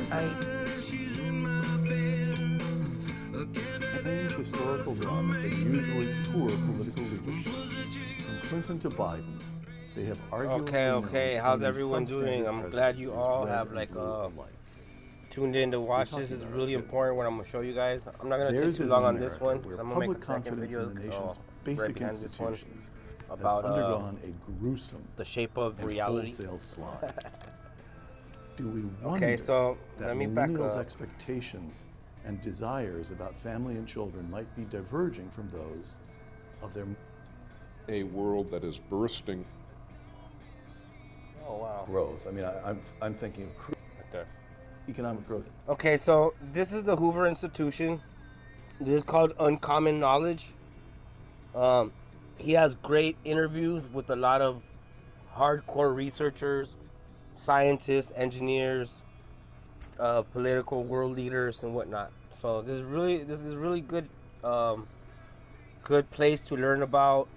Strange historical dramas and usually poor political leadership. From Clinton to Biden, they have arguably known How's only everyone doing? substandard I'm glad you presidencies, all red have and blue alike. tuned in to We're watch. This talking is about our really kids. important what I'm gonna show you guys. I'm not gonna take Theirs too is long an on this America one where because I'm gonna make public a second confidence video in the nation's right basic behind this one institutions has about undergone a gruesome the shape of and reality. wholesale slide. Do we wonder Okay, so that let me back millennials' up. expectations and desires about family and children might be diverging from those of their A world that is bursting. Oh wow. growth? I mean, I'm thinking of Right there. economic growth. Okay, so this is the Hoover Institution. This is called Uncommon Knowledge. He has great interviews with a lot of hardcore researchers, scientists, engineers, political world leaders, and whatnot. So this is really good, good place to learn about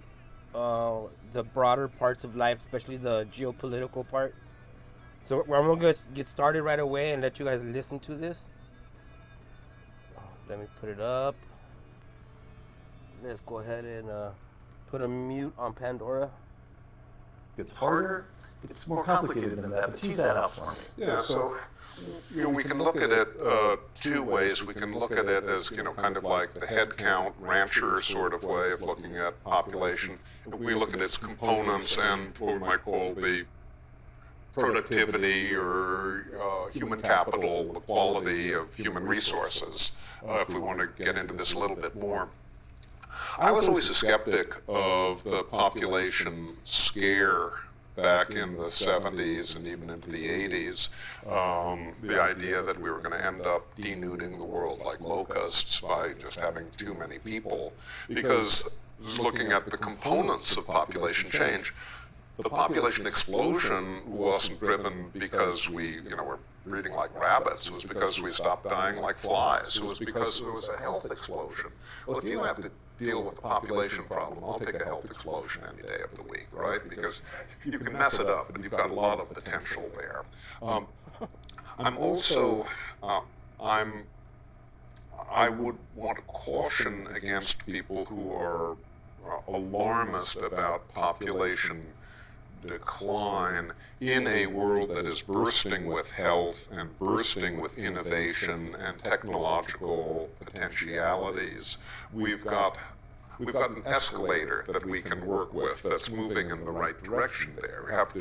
the broader parts of life, especially the geopolitical part. So I'm gonna get started right away and let you guys listen to this. Let me put it up. Let's go ahead and put a mute on Pandora. It's harder. It's more complicated than that. But tease that out for me. Yeah, so we can look at it two ways. We can look at it as kind of like the head count rancher sort of way of looking at population. We look at its components and what we might call the productivity or human capital, the quality of human resources, if we want to get into this a little bit more. I was always a skeptic of the population scare back in the 70s and even into the 80s, the idea that we were going to end up denuding the world like locusts by just having too many people, because looking at the components of population change, the population explosion wasn't driven because we were breeding like rabbits. It was because we stopped dying like flies. It was because there was a health explosion. Well, if you have to deal with the population problem, I'll take a health explosion any day of the week, right? Because you can mess it up, and you've got a lot of potential there. I'm also, I would want to caution against people who are alarmist about population decline in a world that is bursting with health and bursting with innovation and technological potentialities. We've got an escalator that we can work with that's moving in the right direction there. You have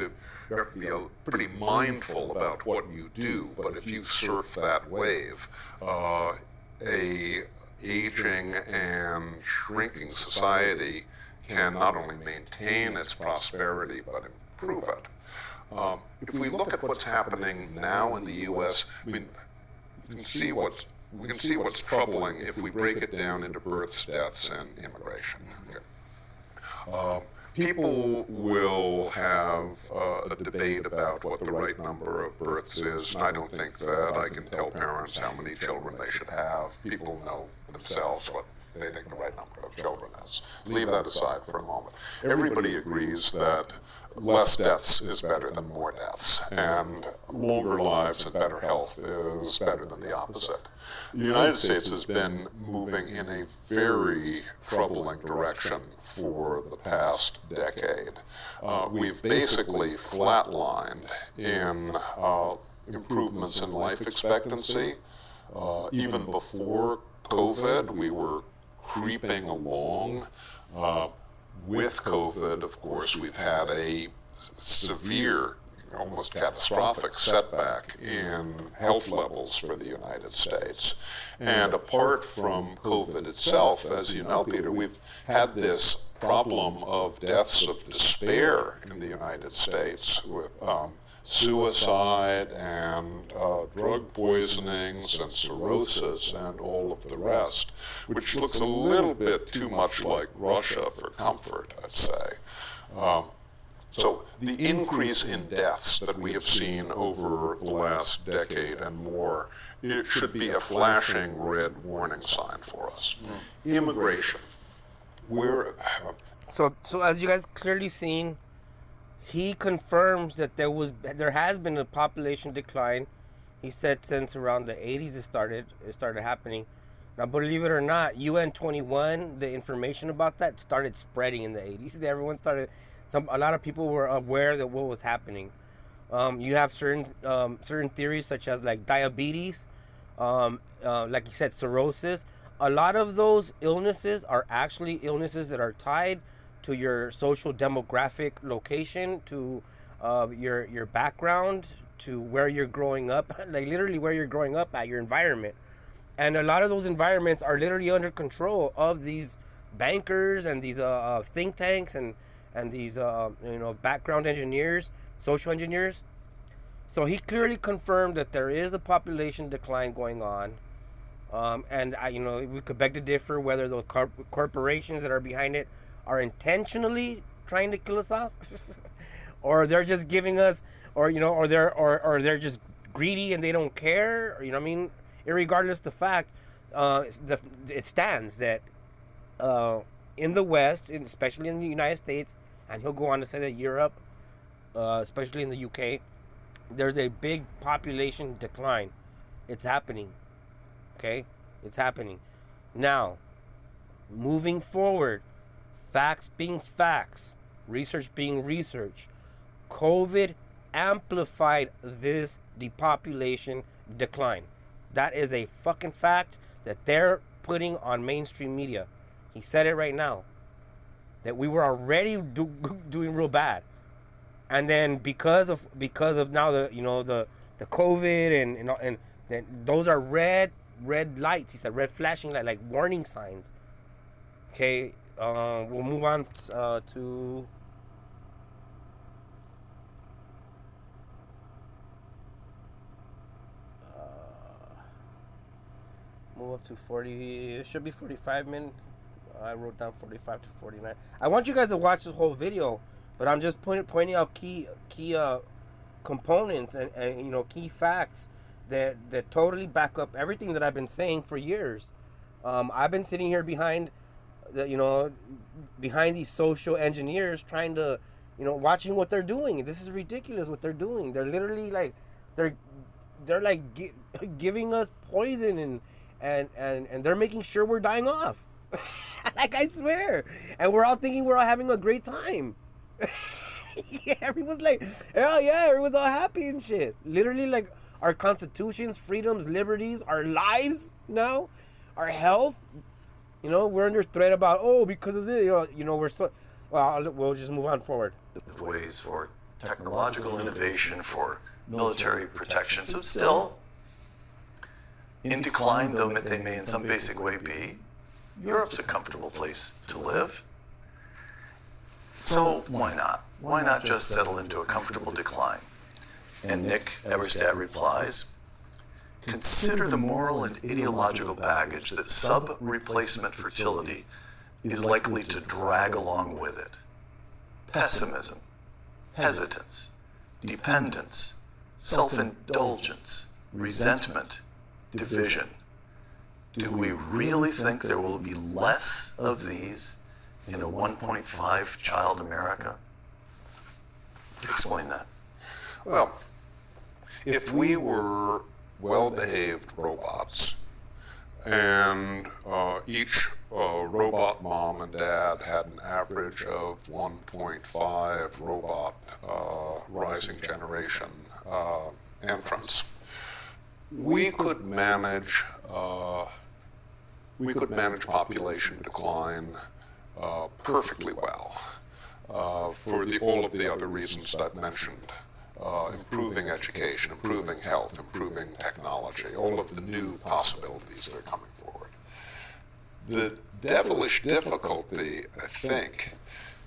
to be pretty mindful about what you do, but if you surf that wave, a aging and shrinking society can not only maintain its prosperity but improve it. If we look at what's happening now in the U.S., we can see what's troubling if we break it down into births, deaths, and immigration. People will have a debate about what the right number of births is. I don't think that I can tell parents how many children they should have. People know themselves what they think the right number of children is. Leave that aside for a moment. Everybody agrees that less deaths is better than more deaths, and longer lives and better health is better than the opposite. The United States has been moving in a very troubling direction for the past decade. We've basically flatlined in improvements in life expectancy. Even before COVID, we were creeping along. With COVID, of course, we've had a severe, almost catastrophic setback in health levels for the United States. And apart from COVID itself, as you know, Peter, we've had this problem of deaths of despair in the United States with suicide and drug poisonings and cirrhosis and all of the rest, which looks a little bit too much like Russia for comfort, I'd say. So the increase in deaths that we have seen over the last decade and more, it should be a flashing red warning sign for us. Immigration. So as you guys clearly seen, he confirms that there has been a population decline He said since around the 80s it started happening. Now, believe it or not, UN 21, the information about that started spreading in the 80s. Everyone started, a lot of people were aware that what was happening. You have certain theories such as like diabetes, like you said, cirrhosis. A lot of those illnesses are actually illnesses that are tied to your social demographic location, to your background, to where you're growing up, like literally where you're growing up at, your environment. And a lot of those environments are literally under control of these bankers and these think tanks and these background engineers, social engineers. So he clearly confirmed that there is a population decline going on. And we could beg to differ whether those corporations that are behind it are intentionally trying to kill us off, or they're just giving us, or they're just greedy and they don't care. Or, I mean, irregardless the fact, it stands that in the West, especially in the United States, and he'll go on to say that Europe, especially in the UK, there's a big population decline. It's happening. Okay? It's happening. Now, moving forward, facts being facts, research being research, COVID amplified this depopulation decline. That is a fucking fact that they're putting on mainstream media. He said it right now, that we were already doing real bad, and then because of now the COVID and those are red lights. He said red flashing light, like warning signs. Okay, we'll move on to. Move up to 40. It should be 45 minutes. I wrote down 45 to 49. I want you guys to watch this whole video, but I'm just pointing out key components and key facts that totally back up everything that I've been saying for years. I've been sitting here behind these social engineers, trying to watching what they're doing. This is ridiculous what they're doing. They're literally like they're like giving us poison and they're making sure we're dying off. Like, I swear. And we're all thinking we're all having a great time. Yeah, everyone's like, hell yeah, everyone's all happy and shit. Literally, like, our constitutions, freedoms, liberties, our lives now, our health, we're under threat about, because of this, we're so, well, we'll just move on forward. Ways for technological innovation, for military protection. So still, in decline, though they may in some basic way be, Europe's a comfortable place to live. So why not? Why not just settle into a comfortable decline? And Nick Eberstadt replies, consider the moral and ideological baggage that sub-replacement fertility is likely to drag along with it. Pessimism, hesitance, dependence, self-indulgence, resentment, division. Do we really think there will be less of these in a 1.5 child America? Explain that. Well, if we were well-behaved robots and each robot mom and dad had an average of 1.5 robot rising generation entrants, we could manage population decline perfectly well for all of the other reasons that I've mentioned. Improving education, improving health, improving technology, all of the new possibilities that are coming forward. The devilish difficulty, I think,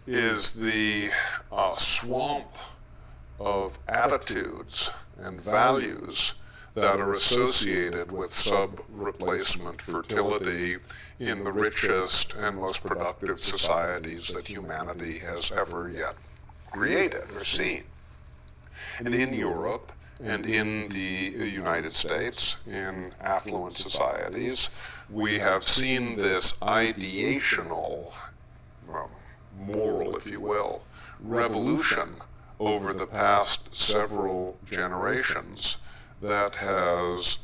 is the swamp of attitudes and values that are associated with sub-replacement fertility in the richest and most productive societies that humanity has ever yet created or seen. And in Europe and in the United States, in affluent societies, we have seen this ideational, moral, if you will, revolution over the past several generations that has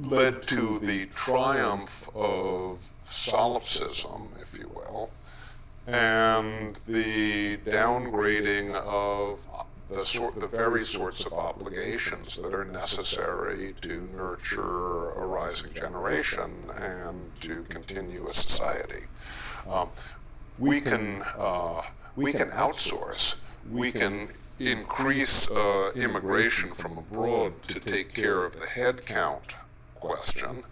led to the triumph of solipsism, if you will, and the downgrading of the very sorts of obligations that are necessary to nurture a rising generation and to continue a society. We can outsource. We can increase immigration from abroad to take care of the head count question.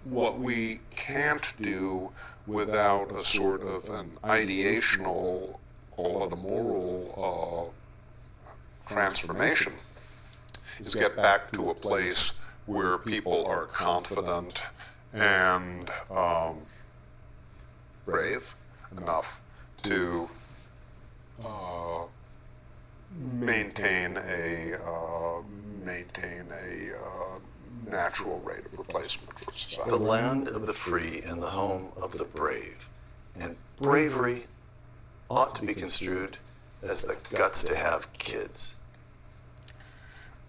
What we can't do without a sort of an ideational, call it a moral transformation, is get back to a place where people are confident and brave enough to maintain a natural rate of replacement for society. The land of the free and the home of the brave. And bravery ought to be construed as the guts to have kids.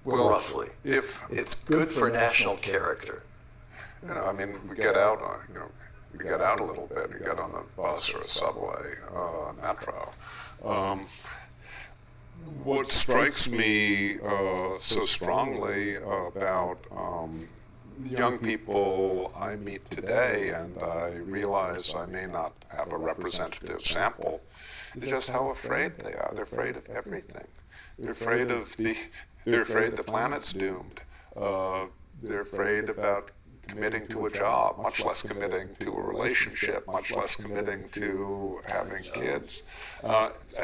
Well, roughly. If it's good for national character. I mean, we get out, we get out a little bit. We get on the bus or a subway, metro. What strikes me so strongly about young people I meet today, and I realize I may not have a representative sample, is just how afraid they are. They're afraid of everything. They're afraid the planet's doomed. They're afraid about committing to a job, much less committing to a relationship, much less committing to having kids.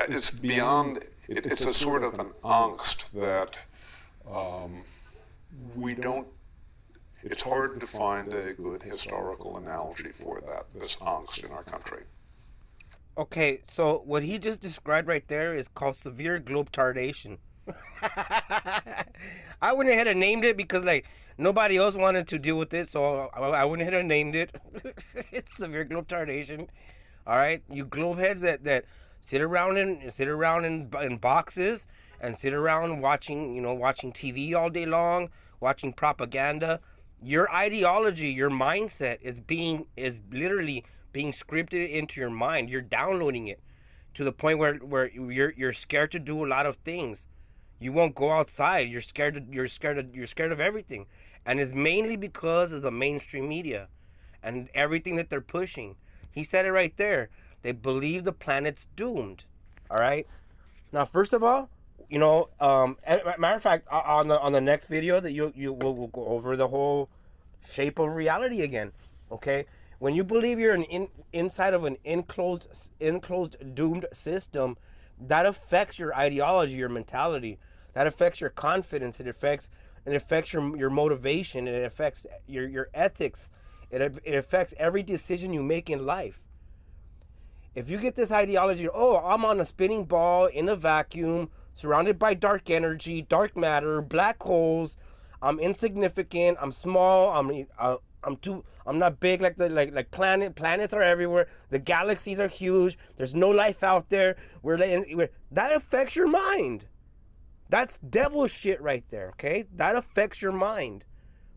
It's beyond, it's a sort of an angst that it's hard to find a good historical analogy for that, this angst in our country. Okay, so what he just described right there is called severe globetardation. I went ahead and named it because nobody else wanted to deal with it, so I went ahead and named it. It's severe globetardation. All right, you globeheads that sit around in boxes and sit around watching TV all day long, watching propaganda. Your ideology, your mindset is literally being scripted into your mind. You're downloading it to the point where you're scared to do a lot of things. You won't go outside. You're scared of everything, and it's mainly because of the mainstream media and everything that they're pushing. He said it right there. They believe the planet's doomed. All right. Now, first of all, matter of fact, on the next video that we'll go over the whole shape of reality again. Okay. When you believe you're inside of an enclosed doomed system, that affects your ideology, your mentality. That affects your confidence. It affects your motivation. It affects your ethics. It affects every decision you make in life. If you get this ideology, I'm on a spinning ball in a vacuum, surrounded by dark energy, dark matter, black holes. I'm insignificant. I'm small. I'm not big like planets are everywhere. The galaxies are huge. There's no life out there. That affects your mind. That's devil shit right there, okay? That affects your mind,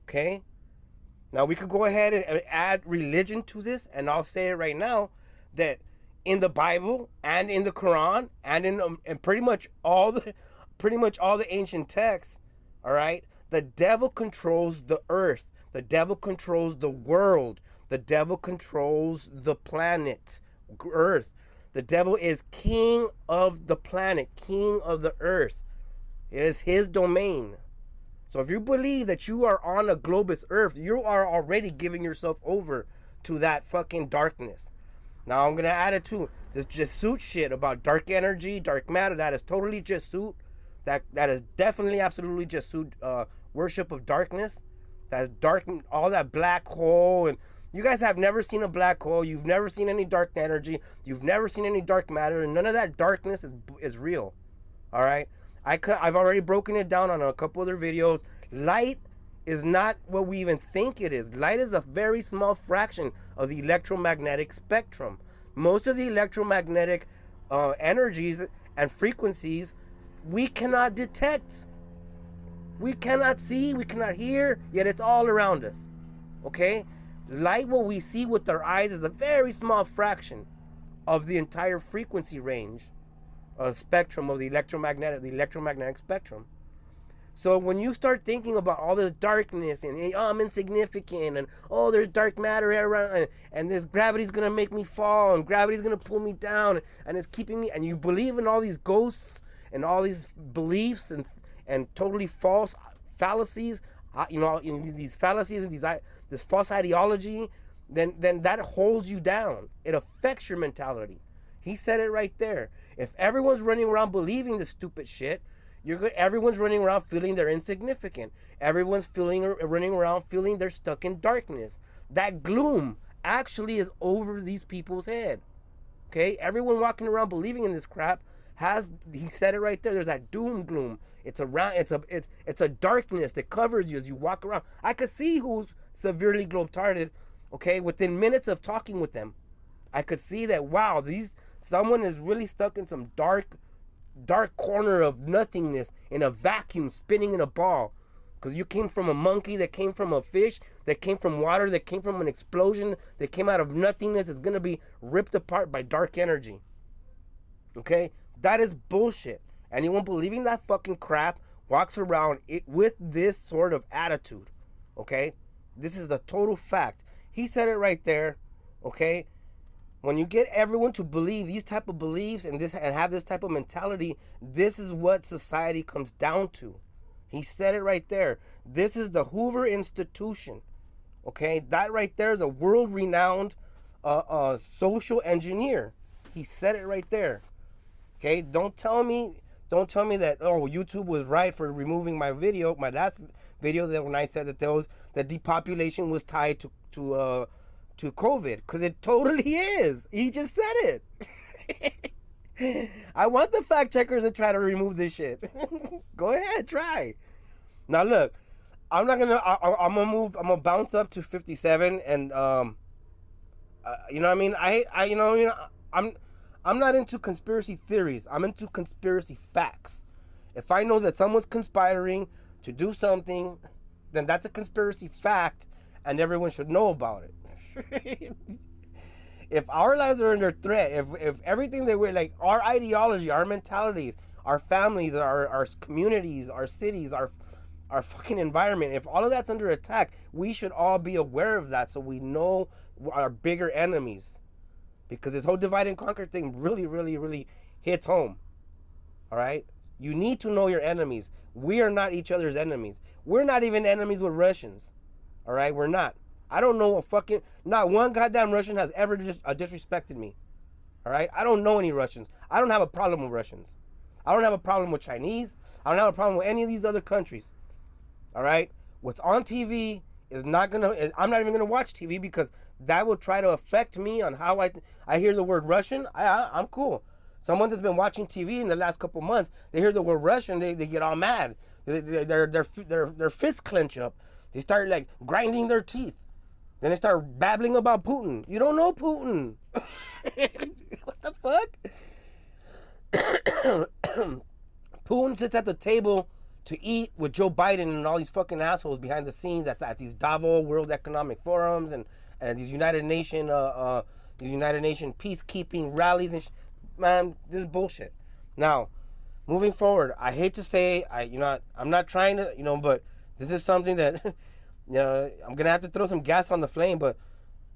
okay? Now we could go ahead and add religion to this, and I'll say it right now that in the Bible and in the Quran and in pretty much all the ancient texts, all right, the devil controls the earth. The devil controls the world. The devil controls the planet, Earth. The devil is king of the planet, king of the earth. It is his domain. So if you believe that you are on a globus earth, you are already giving yourself over to that fucking darkness. Now I'm going to add it too. This Jasut shit about dark energy, dark matter, that is totally Jasut. That is definitely, absolutely Jasut worship of darkness. That's dark, all that black hole, and you guys have never seen a black hole. You've never seen any dark energy. You've never seen any dark matter, and none of that darkness is real. All right, I've already broken it down on a couple other videos. Light is not what we even think it is. Light is a very small fraction of the electromagnetic spectrum. Most of the electromagnetic energies and frequencies we cannot detect. We cannot see, we cannot hear, yet it's all around us. Okay? Light, what we see with our eyes, is a very small fraction of the entire frequency range, spectrum of the electromagnetic spectrum. So when you start thinking about all this darkness and I'm insignificant and there's dark matter around and this gravity's gonna make me fall and gravity's gonna pull me down and it's keeping me, and you believe in all these ghosts and all these beliefs and totally false fallacies, these fallacies and this false ideology, then that holds you down. It affects your mentality. He said it right there. If everyone's running around believing this stupid shit, everyone's running around feeling they're insignificant. Everyone's running around feeling they're stuck in darkness. That gloom actually is over these people's head. Okay? Everyone walking around believing in this crap he said it right there. There's that doom gloom. It's a darkness that covers you as you walk around. I could see who's severely globe-tarded, okay, within minutes of talking with them. I could see that, wow, someone is really stuck in some dark corner of nothingness, in a vacuum, spinning in a ball. Because you came from a monkey, that came from a fish, that came from water, that came from an explosion, that came out of nothingness, is going to be ripped apart by dark energy. Okay? That is bullshit. Anyone believing that fucking crap walks around with this sort of attitude. Okay? This is the total fact. He said it right there. Okay? When you get everyone to believe these type of beliefs and have this type of mentality, this is what society comes down to. He said it right there. This is the Hoover Institution. Okay, that right there is a world-renowned social engineer. He said it right there. Okay, don't tell me that YouTube was right for removing my last video, that when I said that depopulation was tied to COVID, because it totally is. He just said it. I want the fact checkers to try to remove this shit. Go ahead, try. Now look, I'm gonna bounce up to 57, and you know what I mean? I'm not into conspiracy theories. I'm into conspiracy facts. If I know that someone's conspiring to do something, then that's a conspiracy fact, and everyone should know about it. If our lives are under threat, if everything that we're like, our ideology, our mentalities, our families, our communities, our cities, our fucking environment, if all of that's under attack, we should all be aware of that so we know our bigger enemies. Because this whole divide and conquer thing really, really, really hits home. All right? You need to know your enemies. We are not each other's enemies. We're not even enemies with Russians. All right? We're not. I don't know not one goddamn Russian has ever disrespected me. All right? I don't know any Russians. I don't have a problem with Russians. I don't have a problem with Chinese. I don't have a problem with any of these other countries. All right? What's on TV is I'm not even gonna watch TV, because that will try to affect me on how I hear the word Russian. I'm cool. Someone that's been watching TV in the last couple months, they hear the word Russian, they get all mad. Their fists clench up. They start like grinding their teeth. Then they start babbling about Putin. You don't know Putin. What the fuck? Putin sits at the table to eat with Joe Biden and all these fucking assholes behind the scenes at these Davos World Economic Forums and these United Nation peacekeeping rallies and man, this is bullshit. Now, moving forward, I hate to say, I'm not trying to, but this is something that I'm gonna have to throw some gas on the flame. But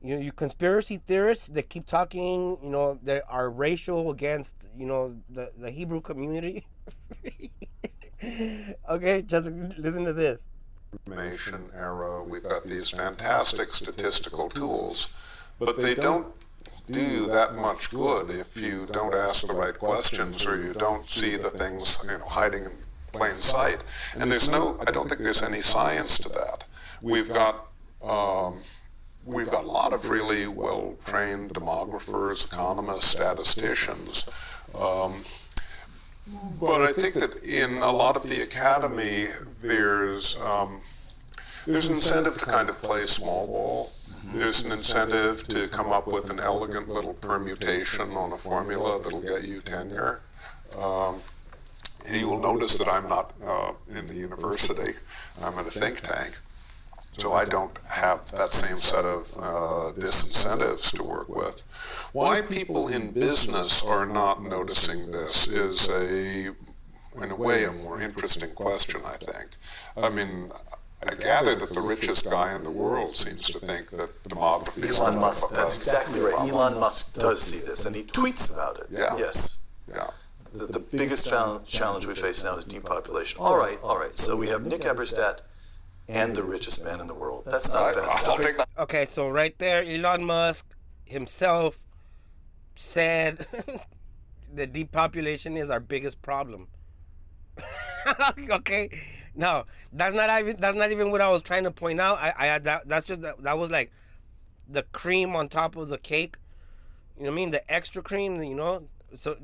you conspiracy theorists that keep talking, they are racial against the Hebrew community. Okay, just listen to this. Information era, we've got these fantastic statistical tools, but they don't do that much good if you don't ask the right questions or you don't see the things hiding in plain sight. And I don't think there's any science to that. We've got a lot of really well-trained demographers, economists, statisticians. But I think that in a lot of the academy, there's an incentive to kind of play small ball. There's an incentive to come up with an elegant little permutation on a formula that'll get you tenure. You will notice that I'm not in the university. I'm in a think tank. So I don't have that same set of disincentives to work with. Why people in business are not noticing this is in a way, a more interesting question, I think. I mean, I gather that the richest guy in the world seems to think that demography is Elon Musk, that's exactly right. Elon Musk does see this, and he tweets about it. Yeah. Yes. Yeah. The biggest challenge we face now is depopulation. All right. So we have Nick Eberstadt and the richest man in the world. That's not a bad I'll start. take that. Okay, so right there, Elon Musk himself said that depopulation is our biggest problem. Okay, no, that's not even what I was trying to point out. I had that was like the cream on top of the cake. You know what I mean? The extra cream. You know, so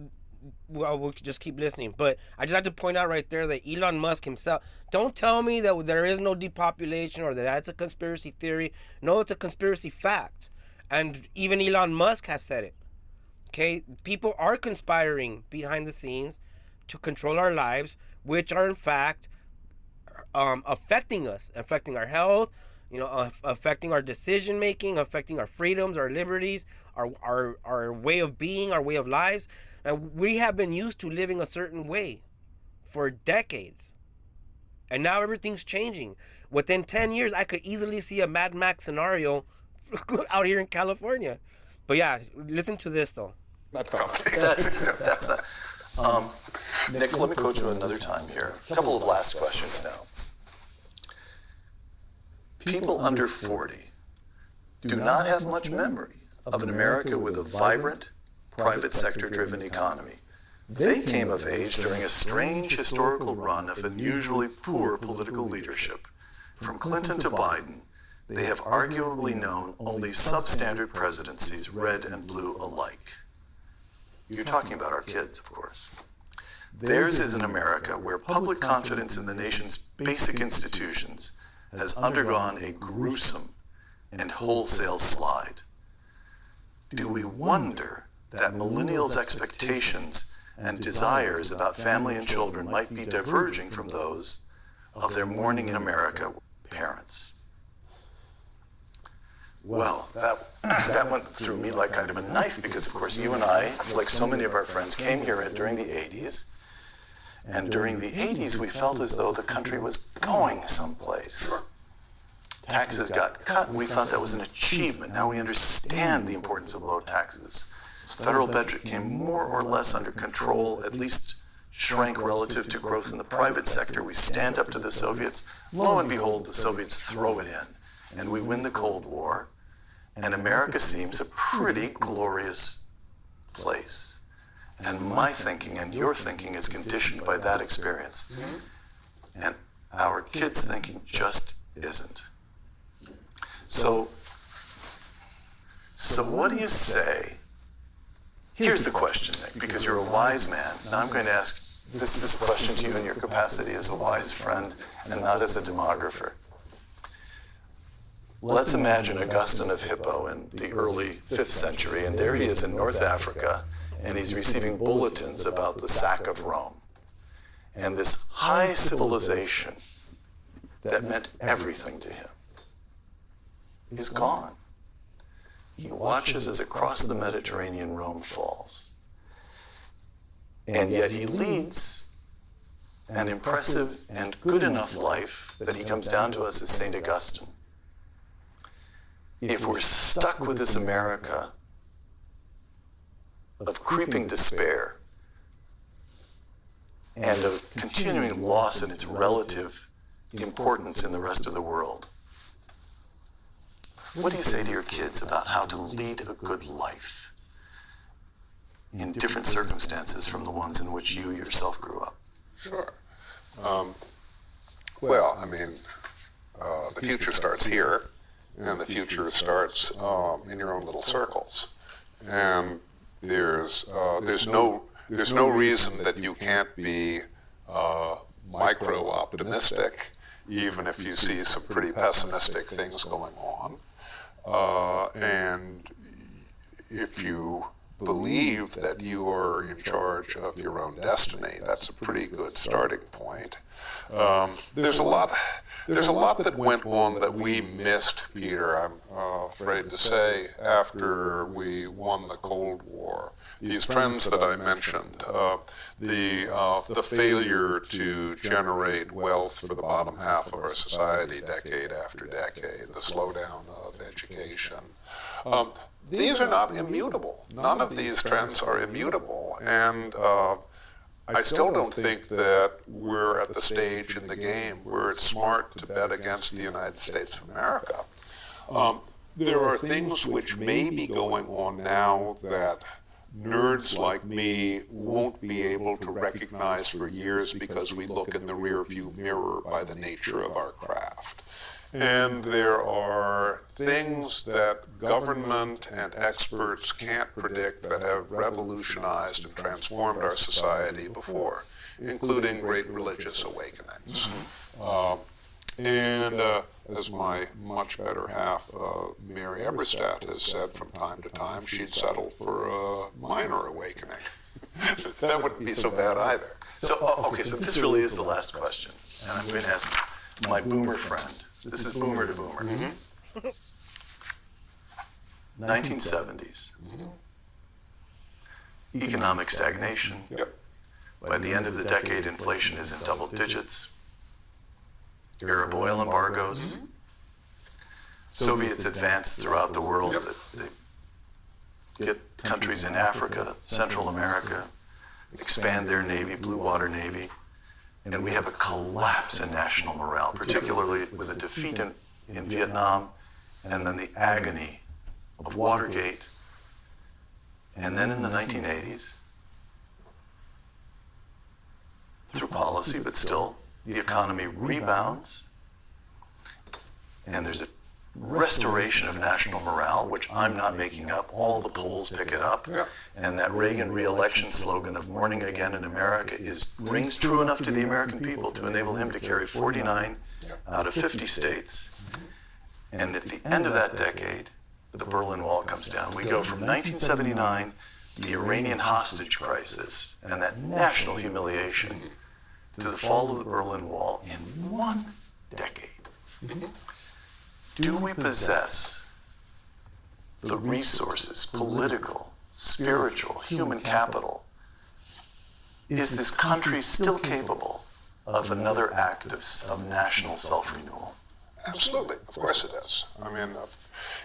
we'll just keep listening. But I just have to point out right there that Elon Musk himself. Don't tell me that there is no depopulation or that that's a conspiracy theory. No, it's a conspiracy fact, and even Elon Musk has said it. Okay, people are conspiring behind the scenes to control our lives, which are in fact affecting us, affecting our health, affecting our decision making, affecting our freedoms, our liberties, our way of being, our way of lives. And we have been used to living a certain way for decades. And now everything's changing. Within 10 years, I could easily see a Mad Max scenario out here in California. But yeah, listen to this though. That's Nick, let me coach you another time here. A couple of last questions now. People under 40 do not have much memory of an America with a vibrant, private sector-driven economy. They came of age during a strange historical run of unusually poor political leadership. From Clinton to Biden, they have arguably known only substandard presidencies, red and blue alike. You're talking about our kids, of course. Theirs is an America where public confidence in the nation's basic institutions has undergone a gruesome and wholesale slide. Do we wonder that millennials' expectations and desires about family and children might be diverging from those of their morning in America parents? Well, that went through me like kind of a knife because, of course, you and I, like so many of our friends, came here during the 80s. And during the 80s, we felt as though the country was going someplace. Taxes got cut. We thought that was an achievement. Now we understand the importance of low taxes. Federal budget came more or less under control, at least shrank relative to growth in the private sector. We stand up to the Soviets. Lo and behold, the Soviets throw it in. And we win the Cold War. And America seems a pretty glorious place. And my thinking and your thinking is conditioned by that experience. And our kids' thinking just isn't. So what do you say? Here's the question, Nick, because you're a wise man. Now I'm going to ask this question to you in your capacity as a wise friend and not as a demographer. Let's imagine Augustine of Hippo in the early 5th century, and there he is in North Africa, and he's receiving bulletins about the sack of Rome. And this high civilization that meant everything to him is gone. He watches as across the Mediterranean Rome falls. And yet he leads an impressive and good enough life that he comes down to us as St. Augustine. If we're stuck with this America of creeping despair and of continuing loss in its relative importance in the rest of the world, what do you say to your kids about how to lead a good life in different circumstances from the ones in which you yourself grew up? Sure. Well, I mean, the future starts here, and the future starts in your own little circles. And there's no reason that you can't be micro optimistic, even if you see some pretty pessimistic things going on. And if you believe that you are in charge of your own destiny, that's a pretty good starting point. There's a lot that went on that we missed, Peter, I'm afraid to say, after we won the Cold War. These trends that I mentioned, the failure to generate wealth for the bottom half of our society decade after decade, the slowdown of education. These are not immutable. None of these trends are immutable, and I still don't think that we're at the stage in the game where it's smart to bet against the United States of America. There are things which may be going on now that nerds like me won't be able to recognize for years because we look in the rearview mirror by the nature of our craft. And there are things that government and experts can't predict that have revolutionized and transformed our society before, including great religious awakenings. And as my much better half, Mary Eberstadt, has said from time to time, she'd settle for a minor awakening. That wouldn't be so bad either. So, okay, so this really is the last question. And I'm going to ask my boomer friend. This is boomer to boomer. 1970s. Economic stagnation. Yep. By the end of the decade, inflation is in double digits. Arab oil embargoes. Soviets advanced throughout the world. They get countries in Africa, Central America, expand their navy, blue water navy. And we have a collapse in national morale, particularly with a defeat in Vietnam, and then the agony of Watergate. And then in the 1980s, through policy, but still, the economy rebounds, and there's a restoration of national morale, which I'm not making up. All the polls pick it up. Yeah. And that Reagan re-election slogan of morning again in America rings true enough to the American people to enable him to carry 49 out of 50 states. And at the end of that decade, the Berlin Wall comes down. We go from 1979, the Iranian hostage crisis, and that national humiliation, to the fall of the Berlin Wall in one decade. Do we possess the resources, political, spiritual, human capital? Is this country still capable of another act of national self-renewal? Absolutely, of course it is. I mean,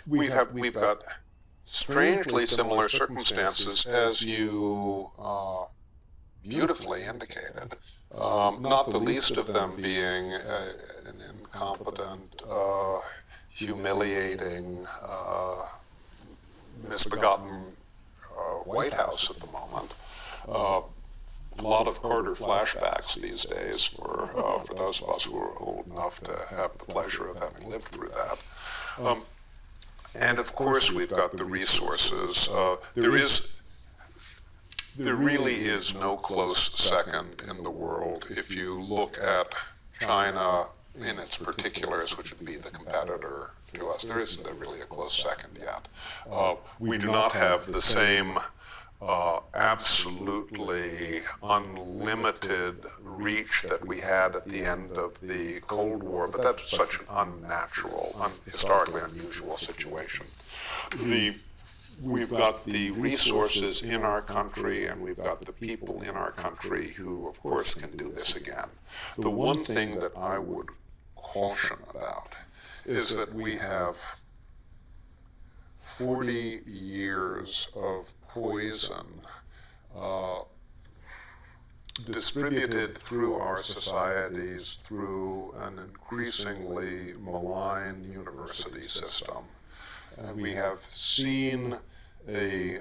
we've got strangely similar circumstances, as you beautifully indicated. Not the least of them being an incompetent, humiliating, misbegotten White House at the moment. A lot of Carter flashbacks these days for those of us who are old enough to have the pleasure of having lived through that. And of course, we've got the resources. There really is no close second in the world if you look at China in its particulars, which would be the competitor to us. There isn't really a close second yet. We do not have the same absolutely unlimited reach that we had at the end of the Cold War, but that's such an unnatural, historically unusual situation. We've got the resources in our country, and we've got the people in our country who, of course, can do this again. The one thing that I would caution about is that we have 40 years of poison distributed through our societies through an increasingly malign university system. And we have seen a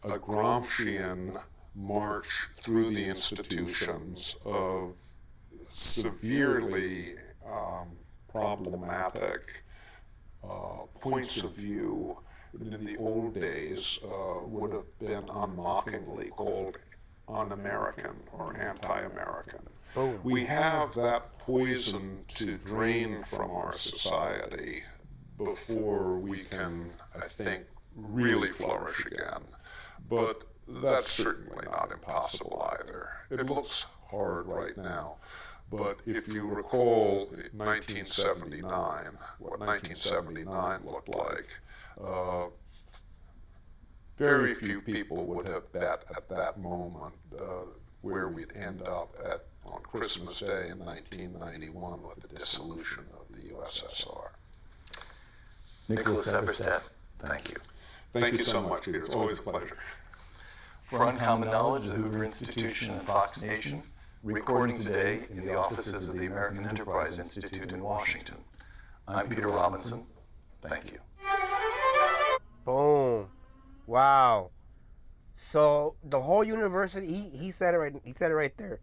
Gramscian march through the institutions of severely problematic points of view in the old days would have been unmockingly called un-American or anti-American. We have that poison to drain from our society before we can, I think, really flourish again. But that's certainly not impossible either. It looks hard right now. But if you recall 1979, what 1979 looked like, very few people would have bet at that moment where we'd end up on Christmas Day in 1991 with the dissolution of the USSR. Nicholas Everstadt, thank you. Thank you so much, Peter. It's always a pleasure. For Uncommon Knowledge, the Hoover Institution, and Fox Nation, recording today in the offices of the American Enterprise Institute in Washington. I'm Peter Robinson. Thank you. Boom. Wow. So the whole university, he said it right. He said it right there.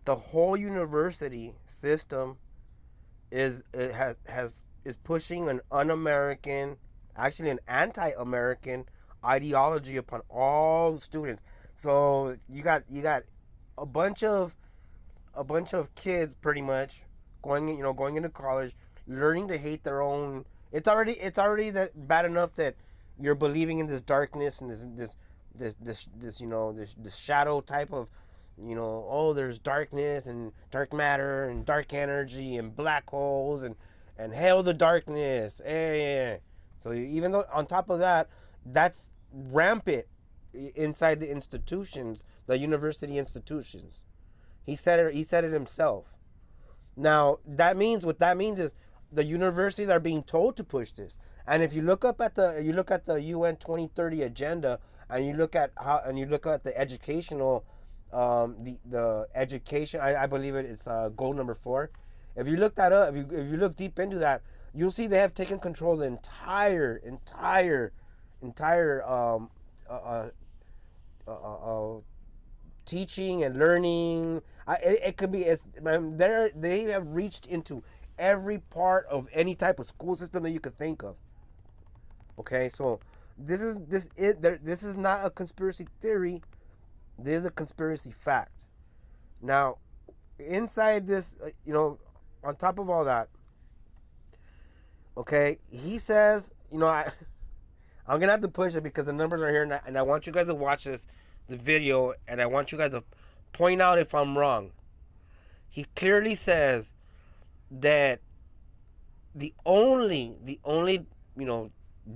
The whole university system is pushing an un-American, actually an anti-American ideology upon all the students. So you got a bunch of kids pretty much going into college, learning to hate their own. It's already that bad enough that you're believing in this darkness and this shadow type of, there's darkness and dark matter and dark energy and black holes and hail the darkness. Yeah. So even though on top of that, that's rampant inside the institutions, the university institutions. He said it himself. Now what that means is the universities are being told to push this. And if you look at the UN 2030 agenda, and you look at the educational, the education, I believe it's goal number 4. If you look that up, if you look deep into that, you'll see they have taken control of the entire teaching and learning. It could be they have reached into every part of any type of school system that you could think of. Okay, so this is not a conspiracy theory. This is a conspiracy fact. Now, inside this, on top of all that, okay, he says, I'm gonna have to push it because the numbers are here, and I want you guys to watch the video, and I want you guys to point out if I'm wrong. He clearly says that the only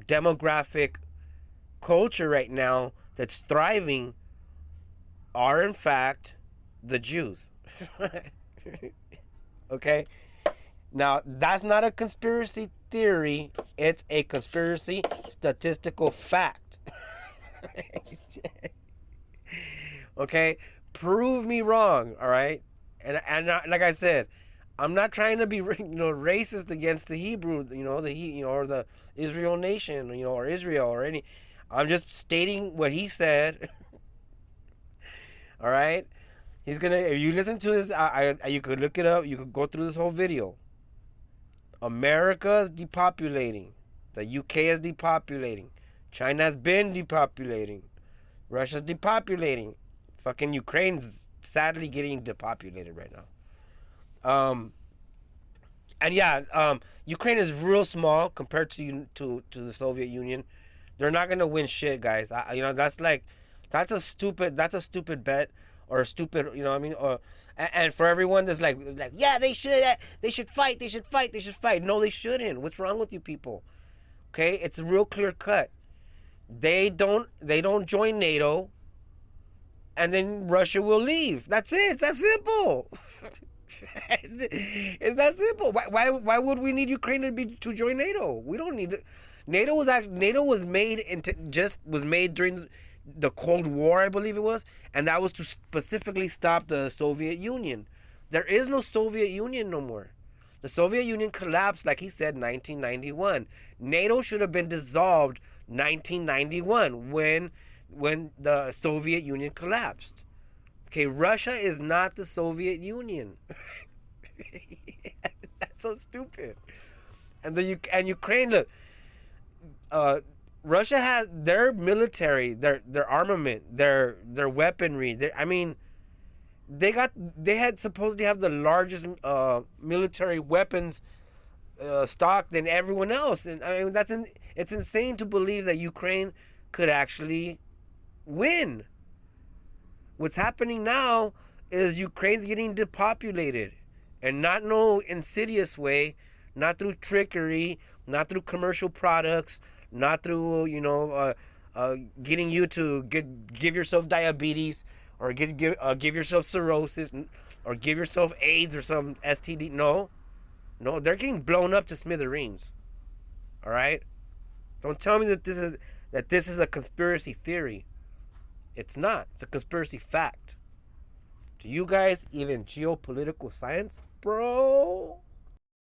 demographic culture right now that's thriving are in fact the Jews. Okay? Now, that's not a conspiracy theory, it's a conspiracy statistical fact. Okay? Prove me wrong, all right? And like I said, I'm not trying to be racist against the Hebrew, or the Israel nation, or Israel or any. I'm just stating what he said. All right, he's gonna. If you listen to this, you could look it up. You could go through this whole video. America is depopulating. The UK is depopulating. China has been depopulating. Russia's depopulating. Fucking Ukraine's sadly getting depopulated right now. And yeah, Ukraine is real small compared to the Soviet Union. They're not gonna win shit, guys. That's a stupid bet, or a stupid, and for everyone that's like, yeah, they should fight. No, they shouldn't. What's wrong with you people? Okay, it's real clear cut. They don't join NATO, and then Russia will leave. That's it. It's that simple. It's that simple. Why would we need Ukraine to join NATO? We don't need it. NATO was made during the Cold War, I believe it was, and that was to specifically stop the Soviet Union. There is no Soviet Union no more. The Soviet Union collapsed, like he said, 1991. NATO should have been dissolved 1991 when the Soviet Union collapsed. Okay, Russia is not the Soviet Union. That's so stupid. And Ukraine, look, Russia has their military, their armament, their weaponry. They had supposedly have the largest military weapons stock than everyone else, and it's insane to believe that Ukraine could actually win. What's happening now is Ukraine's getting depopulated, and not no insidious way, not through trickery, not through commercial products, not through getting you to give yourself diabetes, or give yourself cirrhosis, or give yourself AIDS or some STD. No, they're getting blown up to smithereens. All right, don't tell me that this is a conspiracy theory. It's not. It's a conspiracy fact. Do you guys even geopolitical science, bro?